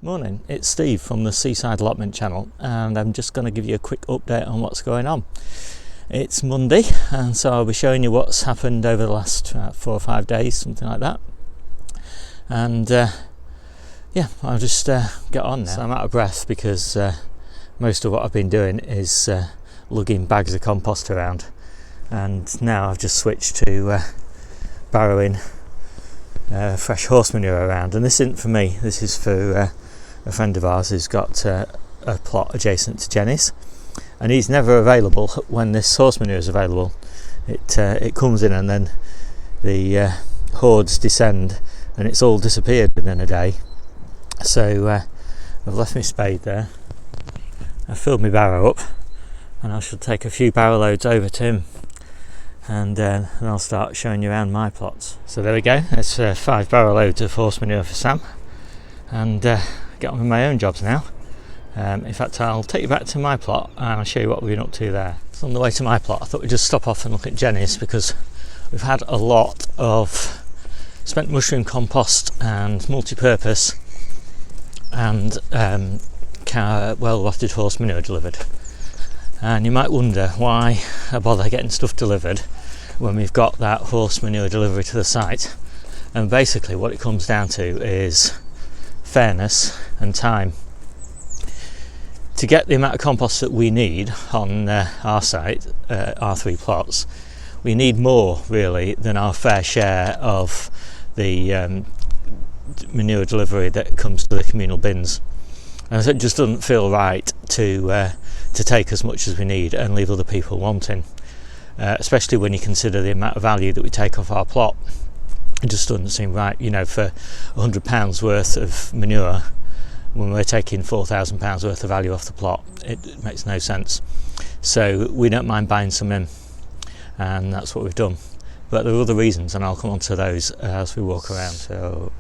Morning, it's Steve from the Seaside Allotment channel, and I'm just going to give you a quick update on what's going on. It's Monday, and so I'll be showing you what's happened over the last 4 or 5 days, something like that. And yeah, I'll just get on now. So I'm out of breath because most of what I've been doing is lugging bags of compost around, and now I've just switched to barrowing fresh horse manure around. And this isn't for me, this is for a friend of ours who's got a plot adjacent to Jenny's, and he's never available when this horse manure is available. It comes in and then the hordes descend and it's all disappeared within a day. So I've left my spade there, I've filled my barrow up, and I shall take a few barrow loads over to him, and then I'll start showing you around my plots. So there we go, that's 5 barrow loads of horse manure for Sam, and get on with my own jobs now. In fact, I'll take you back to my plot and I'll show you what we've been up to there. So on the way to my plot, I thought we'd just stop off and look at Jenny's, because we've had a lot of spent mushroom compost and multi-purpose and well-wafted horse manure delivered. And you might wonder why I bother getting stuff delivered when we've got that horse manure delivery to the site. And basically what it comes down to is fairness and time. To get the amount of compost that we need on our site, our 3 plots, we need more really than our fair share of the manure delivery that comes to the communal bins. And so it just doesn't feel right to take as much as we need and leave other people wanting, especially when you consider the amount of value that we take off our plot. It just doesn't seem right, you know, for £100 worth of manure when we're taking £4,000 worth of value off the plot. It makes no sense. So we don't mind buying some in, and that's what we've done. But there are other reasons, and I'll come on to those as we walk around. So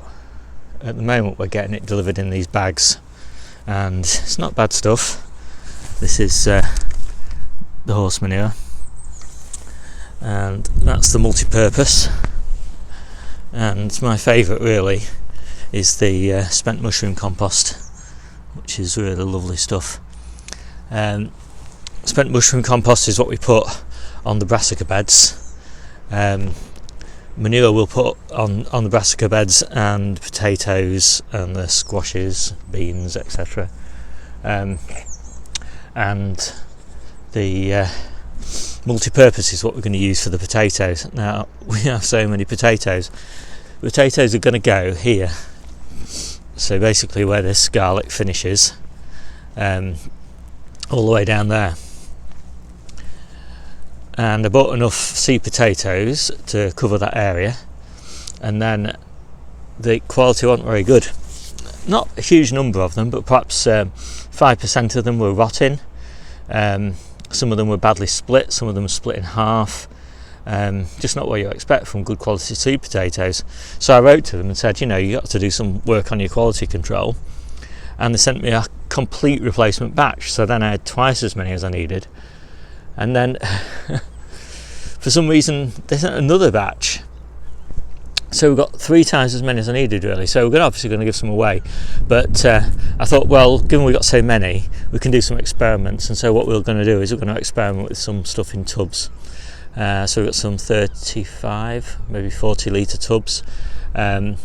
at the moment we're getting it delivered in these bags, and it's not bad stuff. This is the horse manure, and that's the multi-purpose. And my favourite really is the spent mushroom compost, which is really lovely stuff. Spent mushroom compost is what we put on the brassica beds. Manure we'll put on the brassica beds and potatoes and the squashes, beans, etc. And the multi-purpose is what we're going to use for the potatoes. Now we have so many potatoes. Potatoes are going to go here, so basically where this garlic finishes, all the way down there. And I bought enough seed potatoes to cover that area, and then the quality wasn't very good. Not a huge number of them, but perhaps 5% of them were rotting. Some of them were badly split, some of them were split in half. Just not what you expect from good quality seed potatoes. So I wrote to them and said, you know, you got to do some work on your quality control, and they sent me a complete replacement batch. So then I had twice as many as I needed, and then for some reason they sent another batch, so we got 3 times as many as I needed really. So we're obviously going to give some away, but I thought, well, given we got so many, we can do some experiments. And so what we're going to do is we're going to experiment with some stuff in tubs. So we've got some 35, maybe 40 litre tubs, and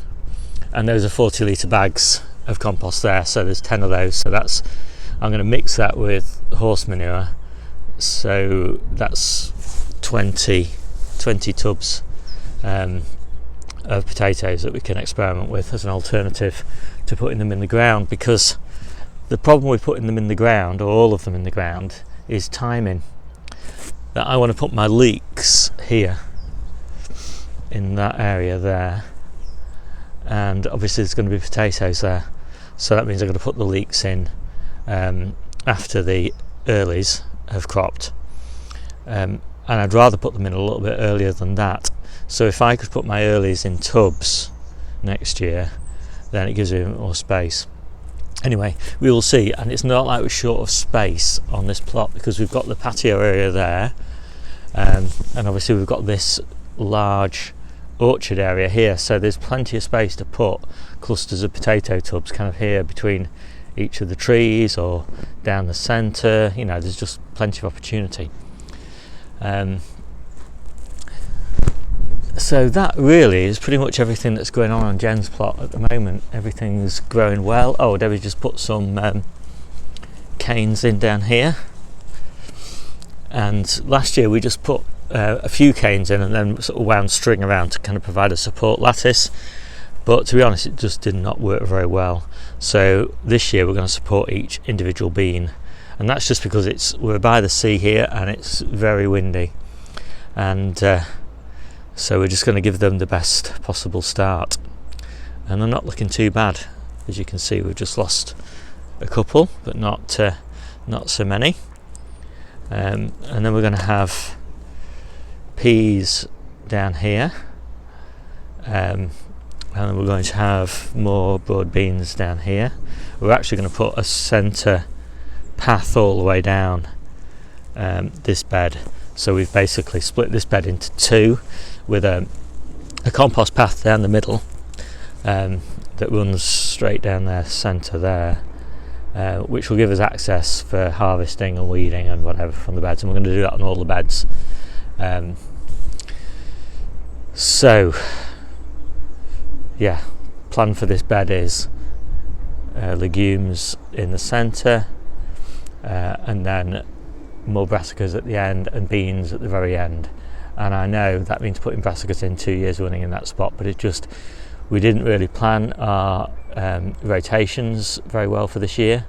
those are 40 litre bags of compost there. So there's 10 of those. So I'm going to mix that with horse manure. So that's 20 tubs of potatoes that we can experiment with as an alternative to putting them in the ground. Because the problem with putting them in the ground, or all of them in the ground, is timing. That I want to put my leeks here in that area there, and obviously there's going to be potatoes there, so that means I'm going to put the leeks in after the earlies have cropped, and I'd rather put them in a little bit earlier than that. So if I could put my earlies in tubs next year, then it gives me more space. Anyway, we will see. And it's not like we're short of space on this plot, because we've got the patio area there, and obviously we've got this large orchard area here, so there's plenty of space to put clusters of potato tubs kind of here between each of the trees or down the centre. You know, there's just plenty of opportunity. So that really is pretty much everything that's going on Jen's plot at the moment. Everything's growing well. Oh, Debbie just put some canes in down here, and last year we just put a few canes in and then sort of wound string around to kind of provide a support lattice, but to be honest it just did not work very well. So this year we're going to support each individual bean, and that's just because we're by the sea here and it's very windy, and so we're just going to give them the best possible start, and they're not looking too bad. As you can see, we've just lost a couple, but not so many. And then we're going to have peas down here, and then we're going to have more broad beans down here. We're actually going to put a centre path all the way down this bed, so we've basically split this bed into two with a compost path down the middle that runs straight down their centre there, which will give us access for harvesting and weeding and whatever from the beds, and we're going to do that on all the beds. So yeah, plan for this bed is legumes in the centre, and then more brassicas at the end and beans at the very end. And I know that means putting brassicas in 2 years running in that spot, but we didn't really plan our rotations very well for this year,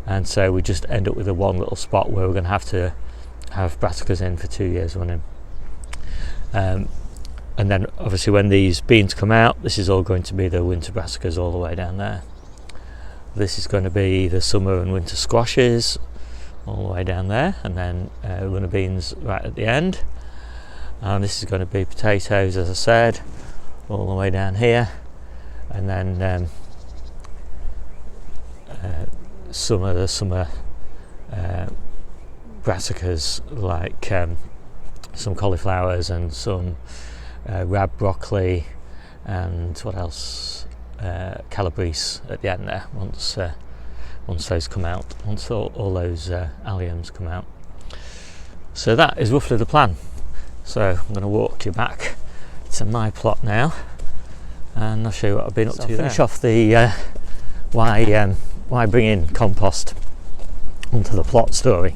and so we just end up with a one little spot where we're going to have brassicas in for 2 years running. And then obviously when these beans come out, this is all going to be the winter brassicas all the way down there. This is going to be the summer and winter squashes all the way down there, and then runner beans right at the end. And this is going to be potatoes, as I said, all the way down here, and then some of the summer brassicas, like some cauliflowers and some rab broccoli, and what else, calabrese at the end there, once those come out, once all those alliums come out. So that is roughly the plan. So I'm going to walk you back to my plot now, and I'll show you what I've been up to there. Finish off the why bring in compost onto the plot story.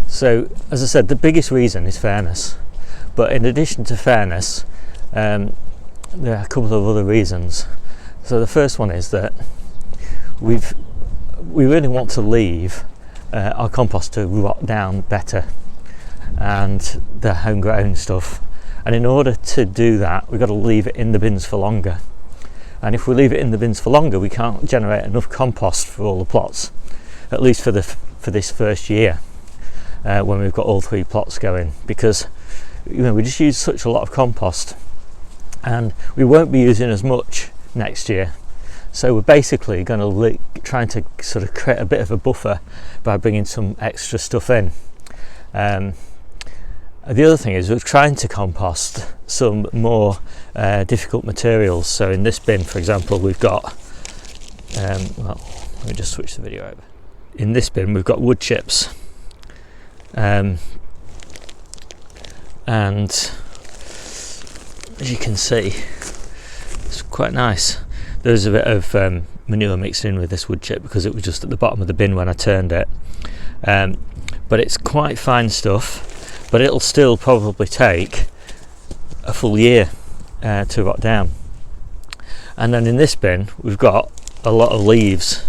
So as I said, the biggest reason is fairness, but in addition to fairness, there are a couple of other reasons. So the first one is that we really want to leave our compost to rot down better, and the homegrown stuff, and in order to do that we've got to leave it in the bins for longer, and if we leave it in the bins for longer we can't generate enough compost for all the plots, at least for this first year, when we've got all 3 plots going, because we just use such a lot of compost and we won't be using as much next year. So we're basically going to trying to sort of create a bit of a buffer by bringing some extra stuff in. The other thing is we're trying to compost some more difficult materials. So in this bin, for example, we've got, well, let me just switch the video over. In this bin we've got wood chips, and as you can see, it's quite nice. There's a bit of manure mixed in with this wood chip because it was just at the bottom of the bin when I turned it, but it's quite fine stuff, but it'll still probably take a full year to rot down. And then in this bin we've got a lot of leaves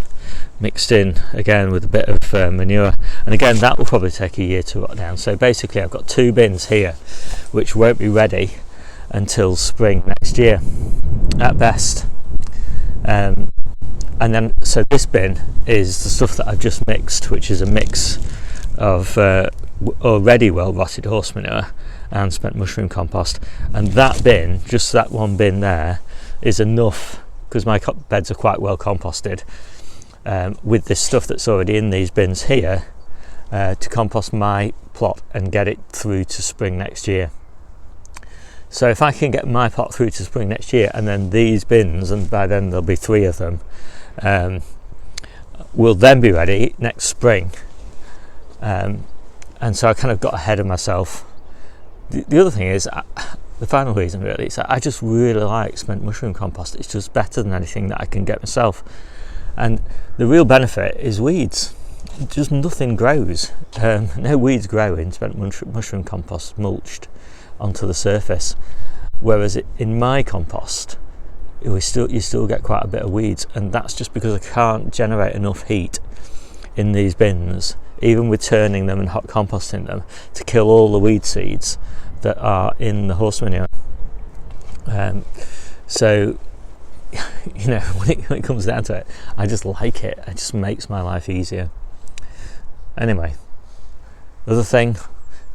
mixed in again with a bit of manure, and again that will probably take a year to rot down. So basically I've got 2 bins here which won't be ready until spring next year at best. And then so this bin is the stuff that I've just mixed, which is a mix of already well rotted horse manure and spent mushroom compost, and that bin, just that one bin there, is enough, because my beds are quite well composted, with this stuff that's already in these bins here, to compost my plot and get it through to spring next year. So if I can get my pot through to spring next year, and then these bins, and by then there'll be 3 of them, will then be ready next spring. And so I kind of got ahead of myself. The other thing is, the final reason really, is that I just really like spent mushroom compost. It's just better than anything that I can get myself. And the real benefit is weeds. Just nothing grows. No weeds grow in spent mushroom compost mulched onto the surface. Whereas in my compost, you still get quite a bit of weeds, and that's just because I can't generate enough heat in these bins, even with turning them and hot composting them, to kill all the weed seeds that are in the horse manure. So, you know, when it comes down to it, I just like it. It just makes my life easier. Anyway, the other thing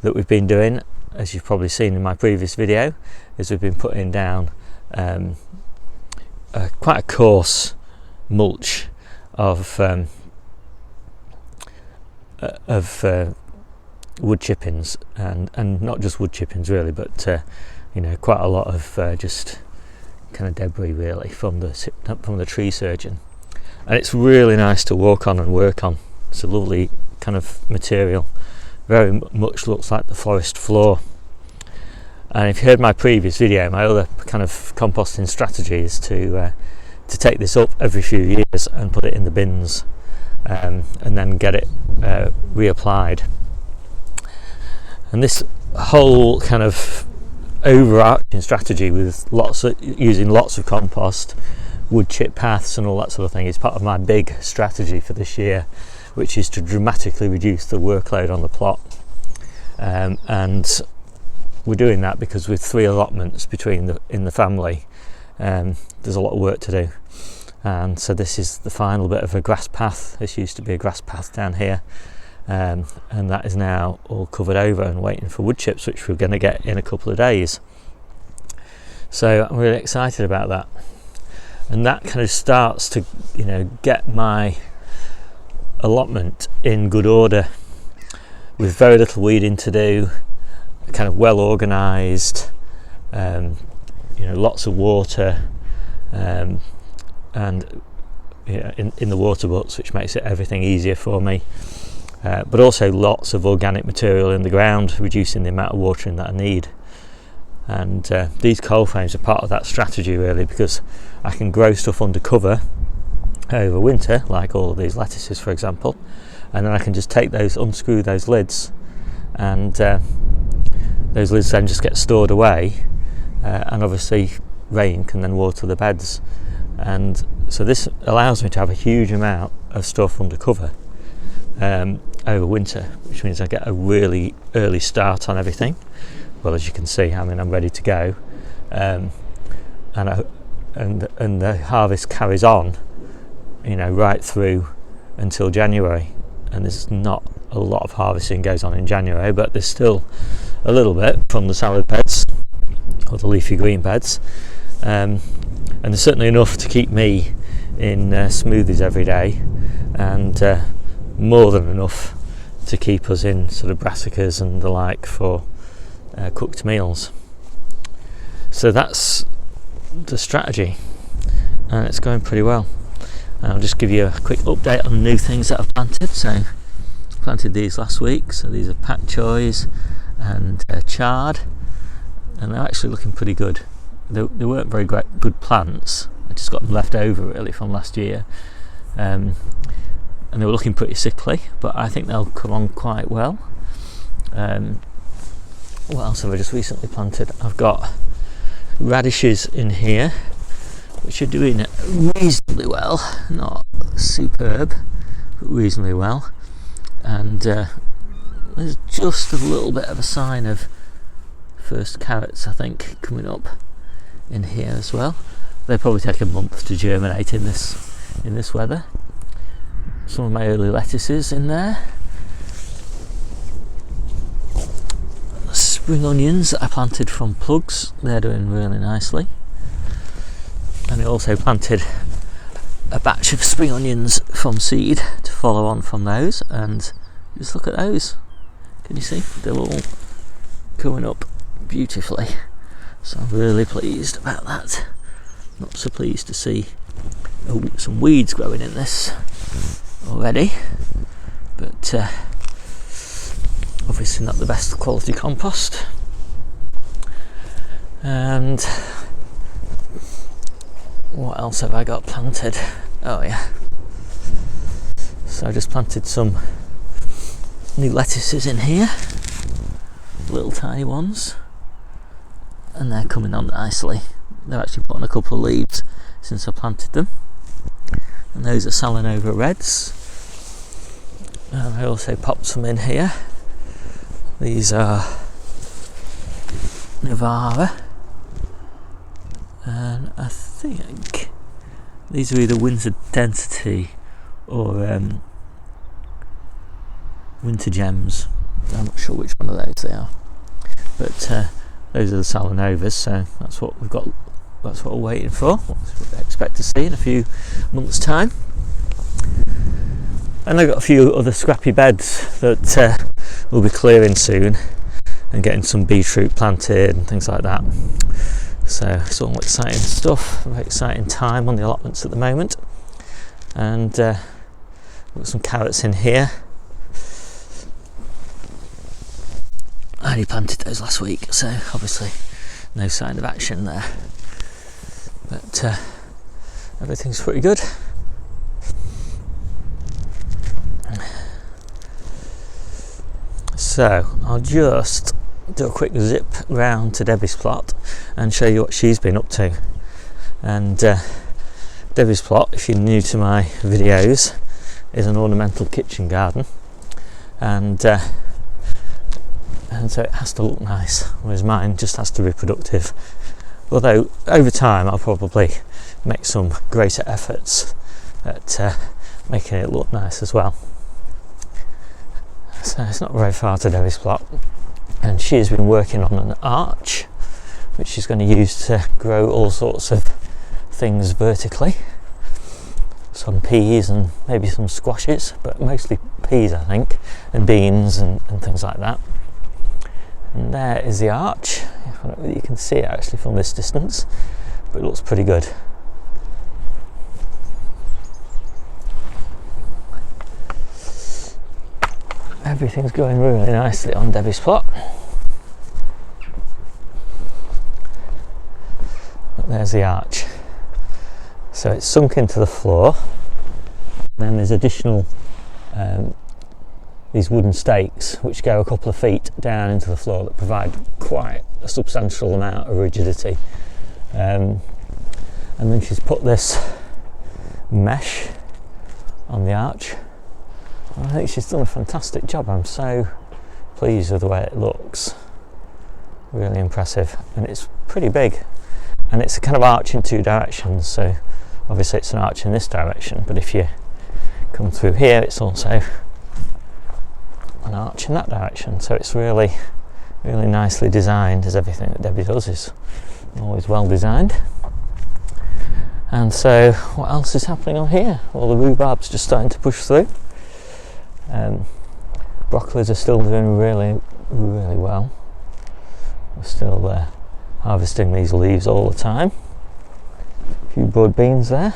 that we've been doing, as you've probably seen in my previous video, is we've been putting down quite a coarse mulch of wood chippings, and not just wood chippings really, but you know, quite a lot of just kind of debris really from the tree surgeon, and it's really nice to walk on and work on. It's a lovely kind of material, very much looks like the forest floor. And if you heard my previous video, my other kind of composting strategy is to take this up every few years and put it in the bins, and then get it reapplied. And this whole kind of overarching strategy with using lots of compost, wood chip paths and all that sort of thing is part of my big strategy for this year, which is to dramatically reduce the workload on the plot. And we're doing that because with 3 allotments in the family, there's a lot of work to do. And so this is the final bit of a grass path. This used to be a grass path down here, and that is now all covered over and waiting for wood chips, which we're going to get in a couple of days. So I'm really excited about that, and that kind of starts to, you know, get my allotment in good order with very little weeding to do, kind of well organised, you know, lots of water, and yeah, in the water butts, which makes everything easier for me, but also lots of organic material in the ground, reducing the amount of watering that I need. And these cold frames are part of that strategy really, because I can grow stuff under cover over winter, like all of these lettuces for example, and then I can just take those, unscrew those lids, and those lids then just get stored away, and obviously rain can then water the beds. And so this allows me to have a huge amount of stuff under cover over winter, which means I get a really early start on everything. Well, as you can see, I mean, I'm ready to go, and the harvest carries on, you know, right through until January. And there's not a lot of harvesting goes on in January, but there's still a little bit from the salad beds or the leafy green beds, and there's certainly enough to keep me in smoothies every day, and more than enough to keep us in sort of brassicas and the like for cooked meals. So that's the strategy, and it's going pretty well. I'll just give you a quick update on the new things that I've planted. So I planted these last week, so these are pak choys and chard, and they're actually looking pretty good. They weren't very good plants, I just got them left over really from last year, and they were looking pretty sickly, but I think they'll come on quite well. What else have I just recently planted? I've got radishes in here, which are doing reasonably well, not superb, but reasonably well. And there's just a little bit of a sign of first carrots, I think, coming up in here as well. They probably take a month to germinate in this weather. Some of my early lettuces in there. Spring onions that I planted from plugs, they're doing really nicely. And I also planted a batch of spring onions from seed to follow on from those, and just look at those. Can you see? They're all coming up beautifully. So I'm really pleased about that. Not so pleased to see some weeds growing in this already, but obviously not the best quality compost. And what else have I got planted? Oh yeah, so I just planted some new lettuces in here, little tiny ones, and they're coming on nicely. They've actually put on a couple of leaves since I planted them, and those are Salanova reds. And I also popped some in here. These are Navara, and I think these are either Winter Density or Winter Gems. I'm not sure which one of those they are, but those are the Salanovas, so that's what we've got. That's what we're waiting for. What we expect to see in a few months' time. And I've got a few other scrappy beds that we'll be clearing soon and getting some beetroot planted and things like that. So it's all exciting stuff. Very exciting time on the allotments at the moment. And we've got some carrots in here. I only planted those last week, so obviously no sign of action there. But everything's pretty good. So I'll just do a quick zip round to Debbie's plot and show you what she's been up to. And Debbie's plot, if you're new to my videos, is an ornamental kitchen garden, and so it has to look nice, whereas mine just has to be productive. Although over time I'll probably make some greater efforts at making it look nice as well. So it's not very far to Debbie's plot, and she has been working on an arch which she's going to use to grow all sorts of things vertically. Some peas and maybe some squashes, but mostly peas I think, and beans and things like that. And there is the arch. I don't know whether you can see it actually from this distance, but it looks pretty good. Everything's going really nicely on Debbie's plot. But there's the arch. So it's sunk into the floor. And then there's additional these wooden stakes which go a couple of feet down into the floor that provide quite a substantial amount of rigidity. And then she's put this mesh on the arch. I think she's done a fantastic job. I'm so pleased with the way it looks. Really impressive, and it's pretty big, and it's a kind of arch in two directions. So obviously it's an arch in this direction, but if you come through here it's also an arch in that direction. So it's really nicely designed, as everything that Debbie does is always well designed. And so what else is happening on here? Well, the rhubarb's just starting to push through. Broccolis are still doing really well. We're still harvesting these leaves all the time. A few broad beans there.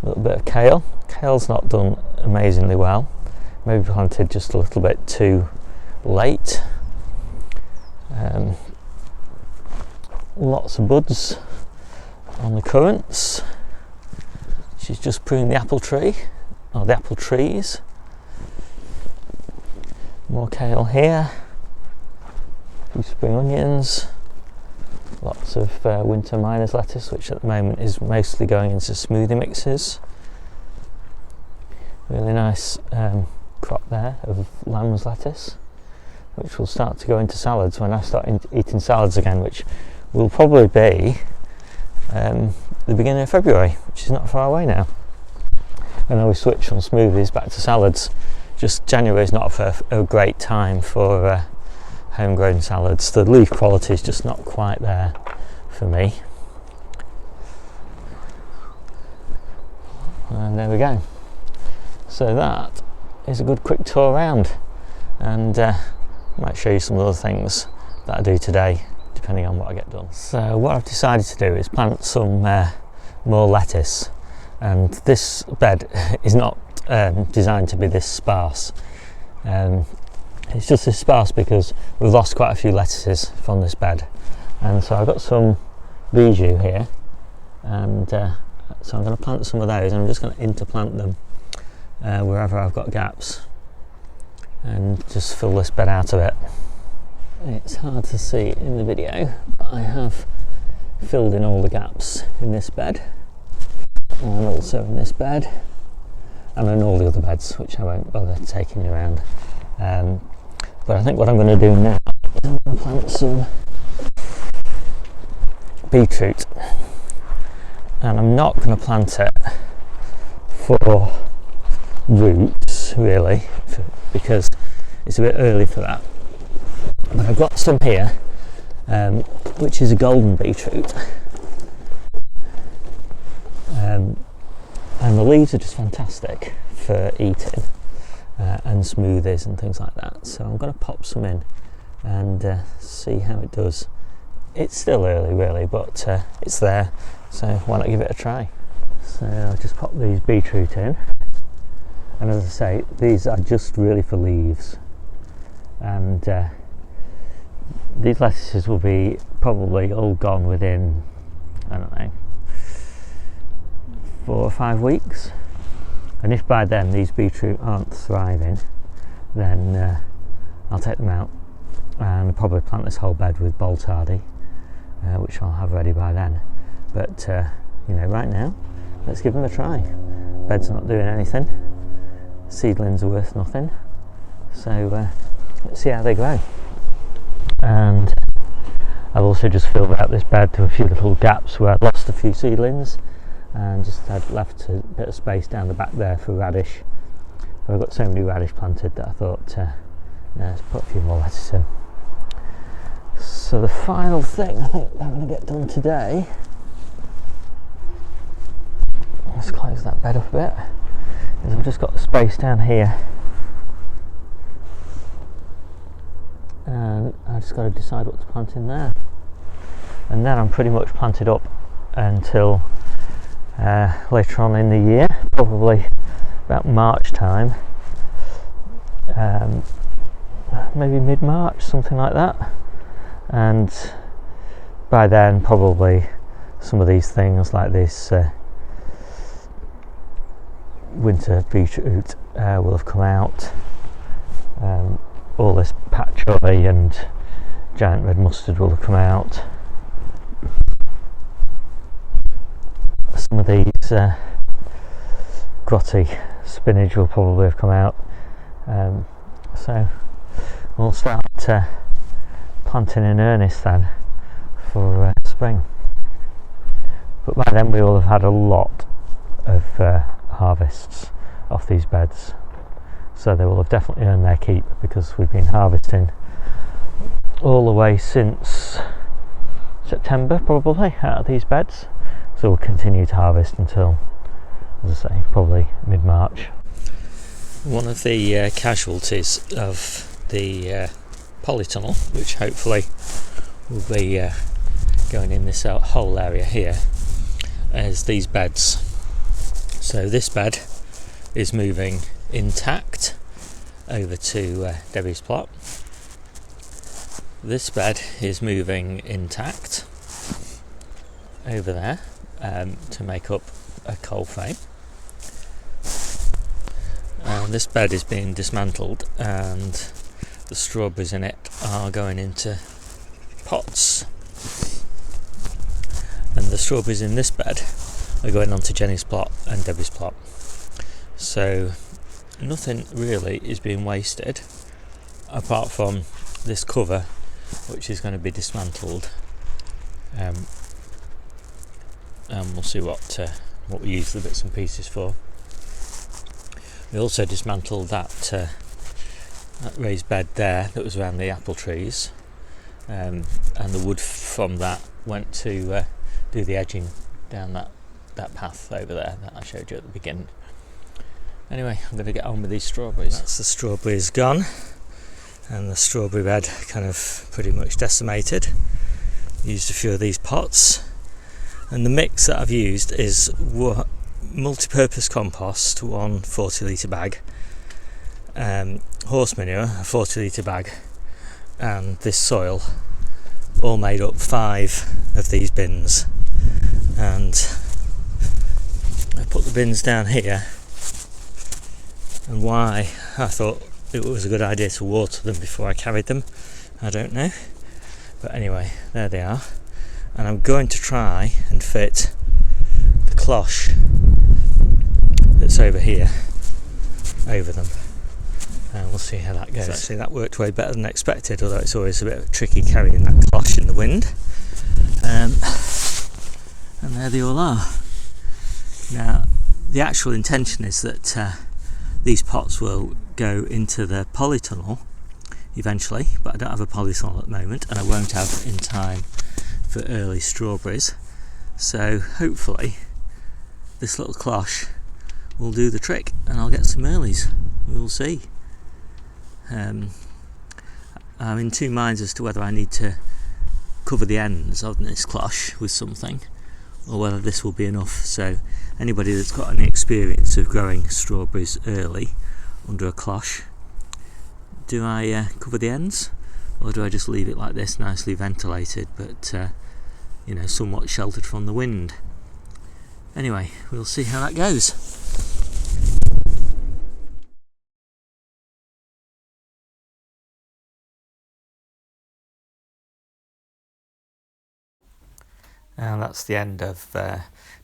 A little bit of kale. Kale's not done amazingly well. Maybe planted just a little bit too late. Lots of buds on the currants. She's just pruned the apple tree, or the apple trees. More kale here. A few spring onions. Lots of winter miner's lettuce, which at the moment is mostly going into smoothie mixes. Really nice crop there of lamb's lettuce, which will start to go into salads when I start eating salads again, which will probably be the beginning of February, which is not far away now. And then we switch from smoothies back to salads. Just January is not a great time for homegrown salads. The leaf quality is just not quite there for me. And there we go. So that is a good quick tour around, and I might show you some other things that I do today, depending depending on what I get done. So what I've decided to do is plant some more lettuce, and this bed is not designed to be this sparse. It's just this sparse because we've lost quite a few lettuces from this bed, and so I've got some bijou here, and so I'm going to plant some of those, and I'm just going to interplant them wherever I've got gaps and just fill this bed out of it. It's hard to see in the video, but I have filled in all the gaps in this bed, and also in this bed, and in all the other beds, which I won't bother taking you around. But I think what I'm going to do now is I'm going to plant some beetroot, and I'm not going to plant it for roots really, because it's a bit early for that. But I've got some here, which is a golden beetroot, and the leaves are just fantastic for eating and smoothies and things like that. So I'm going to pop some in and see how it does. It's still early really, but it's there, so why not give it a try. So I'll just pop these beetroot in, and as I say, these are just really for leaves, and these lettuces will be probably all gone within, I don't know, 4 or 5 weeks. And if by then these beetroot aren't thriving, then I'll take them out and probably plant this whole bed with boltardy, which I'll have ready by then. But you know, right now, let's give them a try. Bed's not doing anything, seedlings are worth nothing, so let's see how they grow. And I've also just filled out this bed to a few little gaps where I've lost a few seedlings, and just had left a bit of space down the back there for radish. I've got so many radish planted that I thought let's put a few more lettuce in. So the final thing I think I'm going to get done today, let's close that bed up a bit, is I've just got the space down here, and I've just got to decide what to plant in there, and then I'm pretty much planted up until later on in the year, probably about March time, maybe mid-March, something like that. And by then probably some of these things like this winter beetroot will have come out. All this patch choy and giant red mustard will have come out. Some of these grotty spinach will probably have come out, so we'll start planting in earnest then for spring. But by then we will have had a lot of harvests off these beds, so they will have definitely earned their keep, because we've been harvesting all the way since September probably out of these beds. So we'll continue to harvest until, as I say, probably mid-March. One of the casualties of the polytunnel, which hopefully will be going in this whole area here, is these beds. So this bed is moving intact over to Debbie's plot. This bed is moving intact over there to make up a coal frame, and this bed is being dismantled, and the strawberries in it are going into pots, and the strawberries in this bed are going onto Jenny's plot and Debbie's plot. So nothing really is being wasted apart from this cover, which is going to be dismantled, and we'll see what we use the bits and pieces for. We also dismantled that raised bed there that was around the apple trees, and the wood from that went to do the edging down that path over there that I showed you at the beginning. Anyway, I'm going to get on with these strawberries. That's the strawberries gone, and the strawberry bed kind of pretty much decimated. Used a few of these pots, and the mix that I've used is multi-purpose compost, 1 40 litre bag, horse manure, a 40 litre bag, and this soil, all made up 5 of these bins. And I put the bins down here, and why I thought it was a good idea to water them before I carried them, I don't know, but anyway, there they are. And I'm going to try and fit the cloche that's over here over them, and we'll see how that goes. So actually that worked way better than expected, although it's always a bit tricky carrying that cloche in the wind. And there they all are. Now the actual intention is that these pots will go into the polytunnel eventually, but I don't have a polytunnel at the moment, and I won't have in time for early strawberries, so hopefully this little cloche will do the trick and I'll get some earlies. We'll see. I'm in two minds as to whether I need to cover the ends of this cloche with something, or whether this will be enough. So anybody that's got any experience of growing strawberries early under a cloche, do I cover the ends, or do I just leave it like this, nicely ventilated, but somewhat sheltered from the wind? Anyway, we'll see how that goes. And that's the end of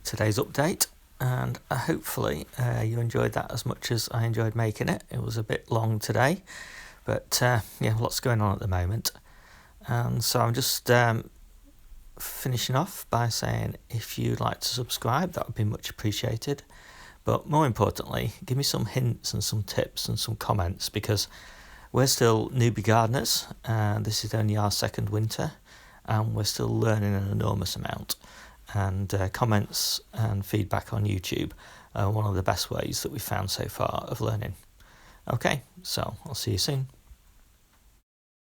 today's update, and hopefully you enjoyed that as much as I enjoyed making it. It was a bit long today, but lots going on at the moment, and so I'm just finishing off by saying, if you'd like to subscribe, that would be much appreciated, but more importantly, give me some hints and some tips and some comments, because we're still newbie gardeners, and this is only our second winter, and we're still learning an enormous amount, and comments and feedback on YouTube are one of the best ways that we've found so far of learning. Okay, so I'll see you soon.